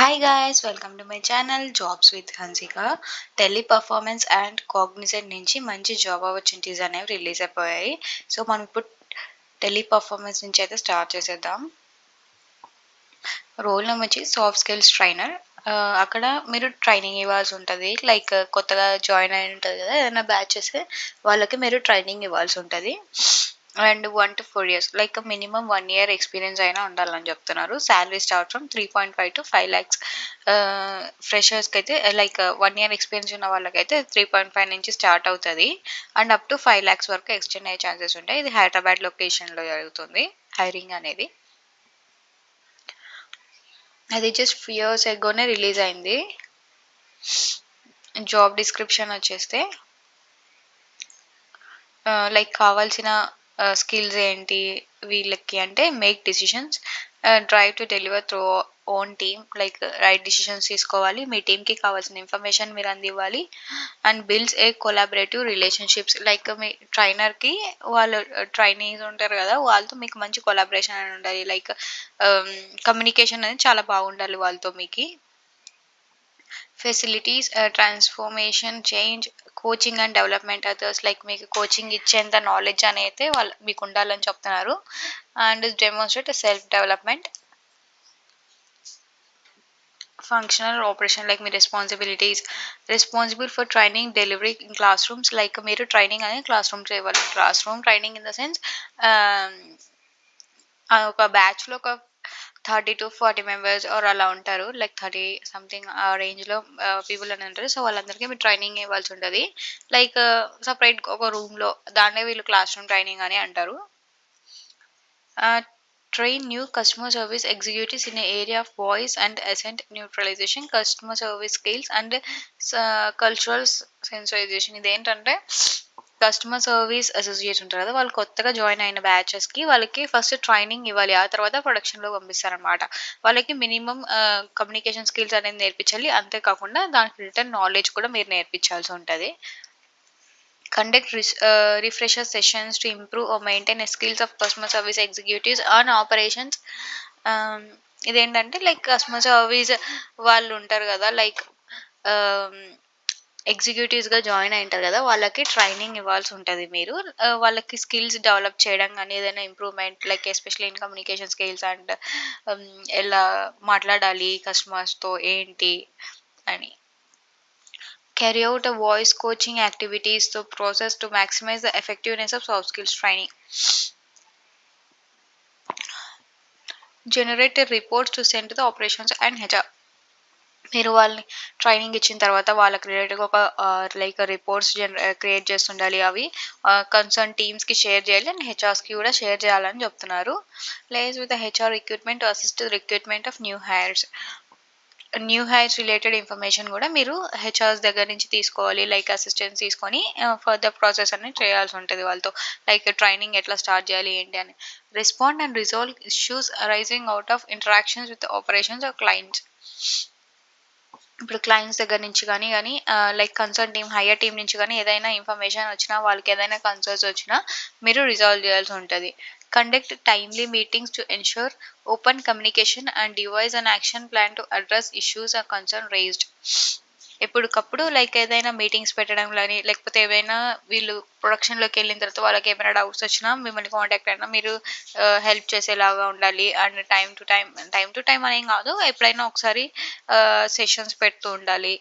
Hi guys, welcome to my channel jobs with Hansika. Tele performance and Cognizant నుంచి మంచి job opportunities అనేవి release అయిపోయాయి. So మనం ఇప్పుడు టెలి పర్ఫార్మెన్స్ నుంచి అయితే స్టార్ట్ చేసేద్దాం. రోల్ నేమ్ వచ్చి సాఫ్ట్ స్కిల్స్ ట్రైనర్. అక్కడ మీరు ట్రైనింగ్ ఇవ్వాల్సి ఉంటుంది. లైక్ కొత్తగా జాయిన్ అయి ఉంటుంది కదా, ఏదైనా బ్యాచెస్ వాళ్ళకి మీరు ట్రైనింగ్ ఇవ్వాల్సి ఉంటుంది. And 1 to 4 years like minimum 1 year experience అయినా ఉండాలని చెప్తున్నారు. Salary start from 3.5 to 5 lakhs. ఫ్రెషర్స్కి అయితే లైక్ 1 year ఎక్స్పీరియన్స్ ఉన్న వాళ్ళకైతే 3.5 నుంచి స్టార్ట్ అవుతుంది. అండ్ అప్ టు 5 lakhs వరకు ఎక్స్టెండ్ అయ్యే ఛాన్సెస్ ఉంటాయి. ఇది హైదరాబాద్ లొకేషన్లో జరుగుతుంది హైరింగ్ అనేది. అది జస్ట్ ఫ్యూ ఇయర్స్ ఎగోనే రిలీజ్ అయింది. జాబ్ డిస్క్రిప్షన్ వచ్చేస్తే లైక్ కావాల్సిన స్కిల్స్ ఏంటి వీళ్ళకి అంటే make decisions, drive to deliver through own team, like right decisions తీసుకోవాలి, మీ టీమ్కి కావాల్సిన ఇన్ఫర్మేషన్ మీరు అందివ్వాలి. And builds a collaborative relationships, like మీ ట్రైనర్కి వాళ్ళు ట్రైనీస్ ఉంటారు కదా, వాళ్ళతో మీకు మంచి కొలాబరేషన్ అని ఉండాలి. లైక్ కమ్యూనికేషన్ అనేది చాలా బాగుండాలి వాళ్ళతో. మీకు facilities, transformation, change, coaching and development others, like మీకు కోచింగ్ ఇచ్చేంత నాలెడ్జ్ అనేది వాళ్ళు మీకు ఉండాలని చెప్తున్నారు. And demonstrate self development, functional operation, like me responsibilities responsible for training delivery in class rooms, like మీరు ట్రైనింగ్ అనేది క్లాస్ రూమ్ చేయాలి. Class room training in the sense ఒక బ్యాచ్లో ఒక 30 to 40 members ఆర్ అలా ఉంటారు. లైక్ 30 సంథింగ్ ఆ రేంజ్లో పీపుల్ అని ఉంటారు. సో వాళ్ళందరికీ మీరు ట్రైనింగ్ ఇవ్వాల్సి ఉంటుంది. లైక్ సపరేట్ ఒక రూమ్లో, దాన్నే వీళ్ళు క్లాస్ రూమ్ ట్రైనింగ్ అని అంటారు. Train new customer service executives in area of voice and accent neutralization, customer service skills and cultural sensitization. ఇదేంటంటే కస్టమర్ సర్వీస్ అసోసియేట్స్ ఉంటారు కదా, వాళ్ళు కొత్తగా జాయిన్ అయిన బ్యాచెస్కి వాళ్ళకి ఫస్ట్ ట్రైనింగ్ ఇవ్వాలి. ఆ తర్వాత ప్రొడక్షన్లో పంపిస్తారనమాట. వాళ్ళకి మినిమం కమ్యూనికేషన్ స్కిల్స్ అనేది నేర్పించాలి. అంతేకాకుండా దానికి రిటర్న్ నాలెడ్జ్ కూడా మీరు నేర్పించాల్సి ఉంటుంది. Conduct refresher sessions to improve or maintain the skills of customer service executives on operations. ఇదేంటంటే లైక్ కస్టమర్ సర్వీస్ వాళ్ళు ఉంటారు కదా, లైక్ ఎగ్జిక్యూటివ్స్గా జాయిన్ అయింటారు కదా, వాళ్ళకి ట్రైనింగ్ ఇవ్వాల్సి ఉంటుంది. మీరు వాళ్ళకి స్కిల్స్ డెవలప్ చేయడం కానీ ఏదైనా improvement, like especially in communication skills and ఎలా మాట్లాడాలి కస్టమర్స్తో ఏంటి అని. Carry out a voice coaching activities to process to maximize the effectiveness of soft skills training. Generate reports to send to the operations and HR. మీరు వాళ్ళని training ఇచ్చిన తర్వాత వాళ్ళకి రిలేటెడ్గా ఒక లైక్ రిపోర్ట్స్ క్రియేట్ చేస్తుండాలి. అవి కన్సర్న్ టీమ్స్కి షేర్ చేయాలి అండ్ హెచ్ఆర్స్కి కూడా షేర్ చేయాలని చెప్తున్నారు. Liaise with HR recruitment to assist recruitment of new hires related information కూడా మీరు హెచ్ఆర్స్ దగ్గర నుంచి తీసుకోవాలి. లైక్ అసిస్టెన్స్ తీసుకొని ఫర్దర్ ప్రాసెస్ అనేది చేయాల్సి ఉంటుంది వాళ్ళతో. లైక్ ట్రైనింగ్ ఎట్లా స్టార్ట్ చేయాలి ఏంటి అని. Respond and resolve issues arising out of interactions with operations or clients. ఇప్పుడు క్లయింట్స్ దగ్గర నుంచి కానీ like concern team, higher team నుంచి కానీ ఏదైనా ఇన్ఫర్మేషన్ వచ్చినా, వాళ్ళకి ఏదైనా కన్సర్న్స్ వచ్చినా మీరు రిజాల్వ్ చేయాల్సి ఉంటుంది. Conduct timely meetings to ensure open communication and devise an action plan to address issues or concern raised. ఎప్పటికప్పుడు లైక్ ఏదైనా మీటింగ్స్ పెట్టడం కానీ, లేకపోతే ఏవైనా వీళ్ళు ప్రొడక్షన్లోకి వెళ్ళిన తర్వాత వాళ్ళకి ఏమైనా డౌట్స్ వచ్చినా మిమ్మల్ని కాంటాక్ట్ అయినా మీరు హెల్ప్ చేసేలాగా ఉండాలి. అండ్ టైం టు టైం అనేం కాదు, ఎప్పుడైనా ఒకసారి సెషన్స్ పెడుతూ ఉండాలి.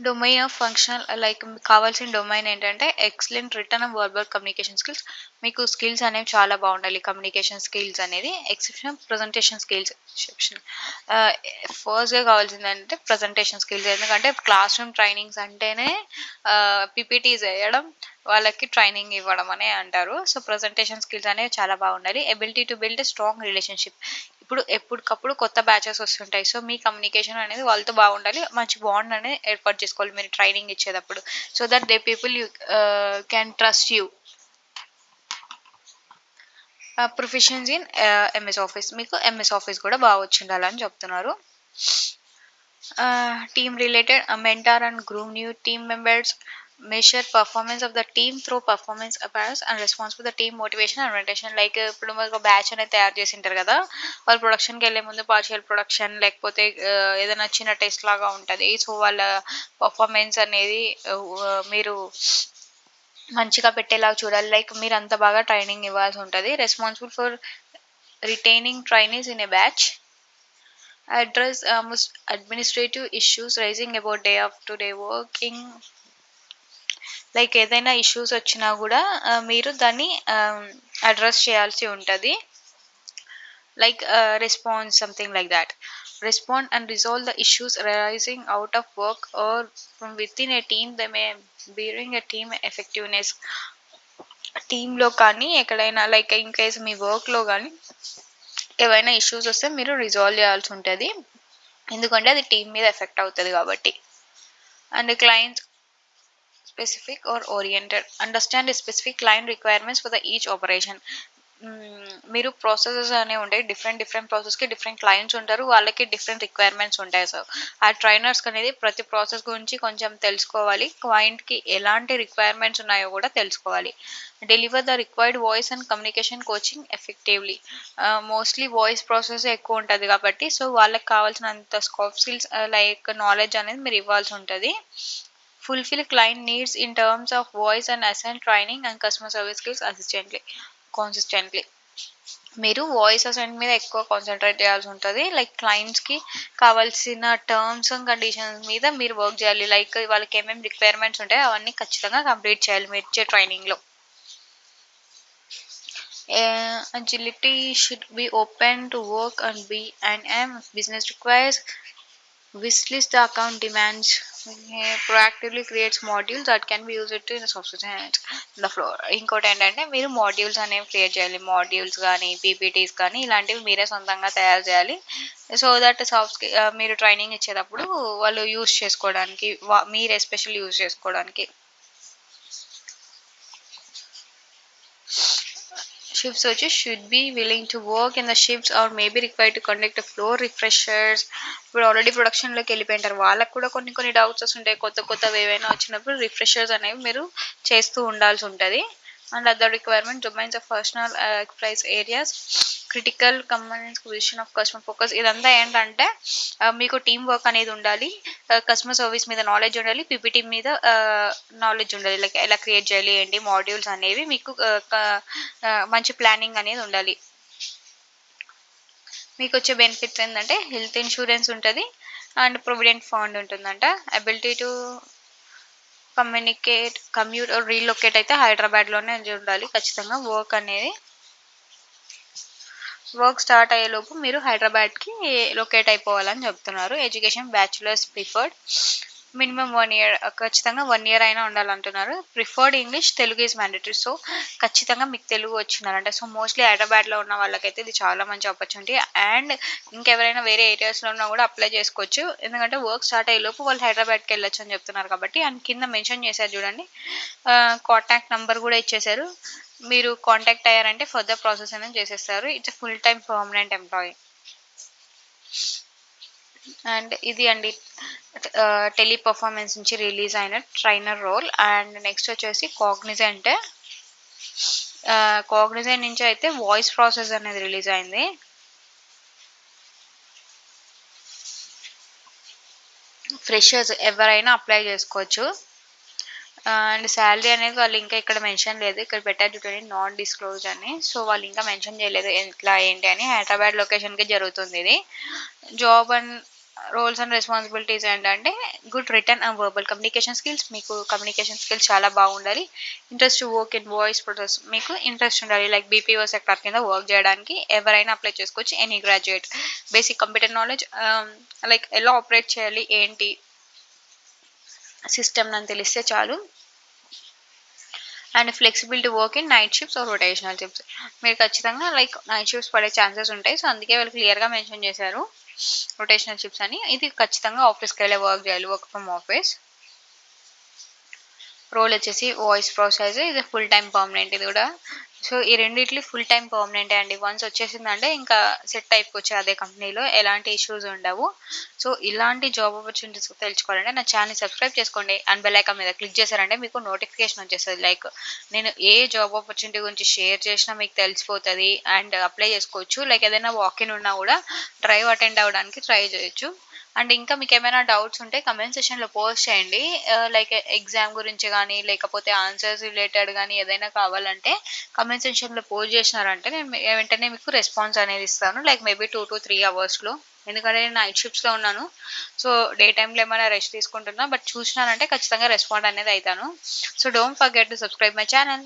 డొమైన్ ఆఫ్ ఫంక్షనల్, లైక్ కావాల్సిన డొమైన్ ఏంటంటే excellent return and verbal communication skills. మీకు స్కిల్స్ అనేవి చాలా బాగుండాలి. కమ్యూనికేషన్ స్కిల్స్ అనేది ఎక్సెప్షన్ ప్రజెంటేషన్ స్కిల్స్. ఫస్ట్గా కావాల్సింది అంటే ప్రజెంటేషన్ స్కిల్స్. ఎందుకంటే క్లాస్ రూమ్ ట్రైనింగ్స్ అంటేనే పీపీటీస్ వేయడం, వాళ్ళకి ట్రైనింగ్ ఇవ్వడం అనే అంటారు. సో ప్రజెంటేషన్ స్కిల్స్ అనేవి చాలా బాగుండాలి. Ability to build a strong relationship. ఇప్పుడు ఎప్పటికప్పుడు కొత్త బ్యాచెస్ వస్తుంటాయి. సో మీ కమ్యూనికేషన్ అనేది వాళ్ళతో బాగుండాలి. మంచి బాండ్ అనేది ఏర్పాటు చేసుకోవాలి మీరు ట్రైనింగ్ ఇచ్చేటప్పుడు. So that they people you can trust you. Professions in MS office. మీకు ఎంఎస్ ఆఫీస్ కూడా బాగా వచ్చి ఉండాలని చెప్తున్నారు. Team related mentor and groom new team members, measure performance of the team through performance awards and responsible the team motivation and orientation. Like ఇప్పుడు ఒక batch అనేది తయారు చేసింటారు కదా, వాళ్ళు ప్రొడక్షన్కి వెళ్ళే ముందు పార్షియల్ ప్రొడక్షన్ లేకపోతే ఏదైనా చిన్న టెస్ట్ లాగా ఉంటుంది. సో వాళ్ళ పర్ఫార్మెన్స్ అనేది మీరు మంచిగా పెట్టేలాగా చూడాలి. లైక్ మీరు అంత బాగా ట్రైనింగ్ ఇవ్వాల్సి ఉంటుంది. Responsible for retaining trainees in a batch. Address administrative issues rising about day after day working. Like ఏదైనా ఇష్యూస్ వచ్చినా కూడా మీరు దాన్ని అడ్రస్ చేయాల్సి ఉంటుంది. Like response something like that. Respond and resolve the issues arising out of work or from within a team. They may bring a team effectiveness. టీంలో కానీ ఎక్కడైనా లైక్ ఇన్ కేస్ మీ వర్క్లో కానీ ఏవైనా ఇష్యూస్ వస్తే మీరు రిజాల్వ్ చేయాల్సి ఉంటుంది, ఎందుకంటే అది టీం మీద ఎఫెక్ట్ అవుతుంది కాబట్టి. And client specific are oriented. Understand the specific client requirements for the each operation. మీరు ప్రాసెసెస్ అనేవి ఉంటాయి, డిఫరెంట్ ప్రాసెస్కి డిఫరెంట్ క్లయింట్స్ ఉంటారు, వాళ్ళకి డిఫరెంట్ రిక్వైర్మెంట్స్ ఉంటాయి. సో ఆ ట్రైనర్స్ అనేది ప్రతి ప్రాసెస్ గురించి కొంచెం తెలుసుకోవాలి, క్లయింట్కి ఎలాంటి రిక్వైర్మెంట్స్ ఉన్నాయో కూడా తెలుసుకోవాలి. Deliver the required voice and communication coaching effectively. Mostly voice process ఎక్కువ ఉంటుంది కాబట్టి సో వాళ్ళకి కావాల్సినంత సాఫ్ట్ స్కిల్స్ లైక్ నాలెడ్జ్ అనేది మీరు ఇవ్వాల్సి ఉంటుంది. Fulfill client needs in terms of voice and assign training and customer service skills consistently. మీరు వాయిస్ అసెంట్ మీద ఎక్కువ కాన్సన్ట్రేట్ చేయాల్సి ఉంటుంది. లైక్ క్లయింట్స్కి కావాల్సిన టర్మ్స్ అండ్ కండిషన్స్ మీద మీరు వర్క్ చేయాలి. లైక్ వాళ్ళకి ఏమేమి రిక్వైర్మెంట్స్ ఉంటాయో అవన్నీ ఖచ్చితంగా కంప్లీట్ చేయాలి మీరు ఇచ్చే ట్రైనింగ్లో. Agility should be open to work and be and am business requires. Wish list the account demands. Proactively creates modules that can be used to in the software and the floor. ఇంకోటి ఏంటంటే మీరు modules అనేవి create చేయాలి. Modules కానీ PPTs కానీ ఇలాంటివి మీరే సొంతంగా తయారు చేయాలి. సో దట్ మీరు ట్రైనింగ్ ఇచ్చేటప్పుడు వాళ్ళు యూస్ చేసుకోవడానికి, మీరు ఎస్పెషల్ యూస్ చేసుకోవడానికి. Shifts వచ్చి should be willing to work in the shifts or may be required to conduct a floor refreshers. ఇప్పుడు ఆల్రెడీ ప్రొడక్షన్లోకి వెళ్ళిపోయింటారు, వాళ్ళకు కూడా కొన్ని డౌట్స్ వస్తుంటాయి, కొత్తవి ఏవైనా వచ్చినప్పుడు రిఫ్రెషర్స్ అనేవి మీరు చేస్తూ ఉండాల్సి ఉంటుంది. And other requirement domains of personal expertise areas critical companies position of customer focus. ఇదంతా ఏంటంటే మీకు టీమ్ వర్క్ అనేది ఉండాలి, కస్టమర్ సర్వీస్ మీద నాలెడ్జ్ ఉండాలి, పీపీటీ మీద నాలెడ్జ్ ఉండాలి. లైక్ ఎలా క్రియేట్ చేయాలి ఏంటి మాడ్యూల్స్ అనేవి మీకు మంచి ప్లానింగ్ అనేది ఉండాలి. మీకు వచ్చే బెనిఫిట్స్ ఏంటంటే హెల్త్ ఇన్సూరెన్స్ ఉంటుంది అండ్ ప్రొవిడెంట్ ఫండ్ ఉంటుందంట. అబిలిటీ టు కమ్యూట్ రీలొకేట్ అయితే హైదరాబాద్లోనే ఉండాలి ఖచ్చితంగా. వర్క్ స్టార్ట్ అయ్యేలోపు మీరు హైదరాబాద్కి లొకేట్ అయిపోవాలని చెప్తున్నారు. Education bachelors preferred, minimum 1 year, ఖచ్చితంగా 1 year అయినా ఉండాలంటున్నారు. Preferred English, Telugu is mandatory. So ఖచ్చితంగా మీకు తెలుగు వచ్చిందంటే సో మోస్ట్లీ హైదరాబాద్లో ఉన్న వాళ్ళకైతే ఇది చాలా మంచి ఆపర్చునిటీ. అండ్ ఇంకెవరైనా వేరే ఏరియాస్లో ఉన్నా కూడా అప్లై చేసుకోవచ్చు, ఎందుకంటే వర్క్ స్టార్ట్ అయ్యేలోపు వాళ్ళు హైదరాబాద్కి వెళ్ళొచ్చు అని చెప్తున్నారు కాబట్టి. అండ్ కింద మెన్షన్ చేశారు చూడండి, కాంటాక్ట్ నెంబర్ కూడా ఇచ్చేశారు, మీరు కాంటాక్ట్ అయ్యారంటే ఫర్దర్ ప్రాసెస్ అనేది చేసేస్తారు. It's full time permanent employee. And ఇది అండి టెలి పర్ఫార్మెన్స్ నుంచి రిలీజ్ అయిన ట్రైనర్ రోల్. అండ్ నెక్స్ట్ వచ్చేసి కాగ్నిజెంట్ నుంచి అయితే వాయిస్ ప్రాసెస్ అనేది రిలీజ్ అయింది. ఫ్రెషర్స్ ఎవరైనా అప్లై చేసుకోవచ్చు. అండ్ శాలరీ అనేది వాళ్ళు ఇంకా ఇక్కడ మెన్షన్ లేదు, ఇక్కడ పెట్టారు చూడండి నాన్ డిస్క్లోజ్ అని. సో వాళ్ళు ఇంకా మెన్షన్ చేయలేదు ఎట్లా ఏంటి అని. హైదరాబాద్ లొకేషన్కి జరుగుతుంది ఇది. Job and roles and responsibilities ఏంటంటే good written and verbal communication skills, మీకు కమ్యూనికేషన్ స్కిల్స్ చాలా బాగుండాలి. Interest to work in voice process, మీకు ఇంట్రెస్ట్ ఉండాలి. లైక్ బీపీఓ సెక్టర్ కింద వర్క్ చేయడానికి ఎవరైనా అప్లై చేసుకోవచ్చు, any graduate. Basic computer knowledge, like ఎలా ఆపరేట్ చేయాలి ఏంటి సిస్టమ్ అని తెలిస్తే చాలు. And flexibility work in night shifts or rotational shifts, మీరు ఖచ్చితంగా లైక్ నైట్ షిఫ్ట్స్ పడే ఛాన్సెస్ ఉంటాయి. సో అందుకే వాళ్ళు క్లియర్గా మెన్షన్ చేశారు రొటేషనల్ షిఫ్ట్స్ అని. ఇది ఖచ్చితంగా ఆఫీస్కి వెళ్ళే వర్క్ చేయాలి, వర్క్ ఫ్రమ్ ఆఫీస్. రోల్ వచ్చేసి వాయిస్ ప్రాసెస్, ఇది ఫుల్ టైం పర్మనెంట్ ఇది కూడా. సో, ఈ రెండిట్లి ఫుల్ టైమ్ పర్మనెంటే అండి. వన్స్ వచ్చేసిందంటే ఇంకా సెట్ అయిపోవచ్చు అదే కంపెనీలో. ఎలాంటి ఇష్యూస్ ఉండవు. సో, ఇలాంటి జాబ్ ఆపర్చునిటీస్ తెలుసుకోవాలంటే నా ఛానెల్‌ని సబ్స్క్రైబ్ చేసుకోండి. అండ్ బెల్ ఐకాన్ మీద క్లిక్ చేశారంటే మీకు నోటిఫికేషన్ వచ్చేస్తది. లైక్ నేను ఏ జాబ్ ఆపర్చునిటీ గురించి షేర్ చేసినా మీకు తెలిసిపోతది. అండ్ అప్లై చేసుకోవచ్చు. లైక్ ఏదైనా వాక్ ఇన్ ఉన్నా కూడా డ్రైవ్ అటెండ్ అవ్వడానికి ట్రై చేయొచ్చు. అండ్ ఇంకా మీకేమైనా డౌట్స్ ఉంటే కామెంట్ సెక్షన్‌లో పోస్ట్ చేయండి. లైక్ ఎగ్జామ్ గురించి గానీ, లేకపోతే ఆన్సర్స్ రిలేటెడ్ గానీ ఏదైనా కావాలంటే కామెంట్ సెక్షన్‌లో పోస్ట్ చేసినారంటే నేను వెంటనే మీకు రెస్పాన్స్ అనేది ఇస్తాను. లైక్ మేబీ 2-3 అవర్స్‌లో. ఎందుకంటే నేను నైట్ షిఫ్ట్స్‌లో ఉన్నాను. సో, డే టైమ్‌లో ఏమైనా రెస్ట్ తీసుకుంటున్నా. బట్ చూసినానంటే ఖచ్చితంగా రెస్పాండ్ అనేది అయితాను. So, don't forget to subscribe my channel.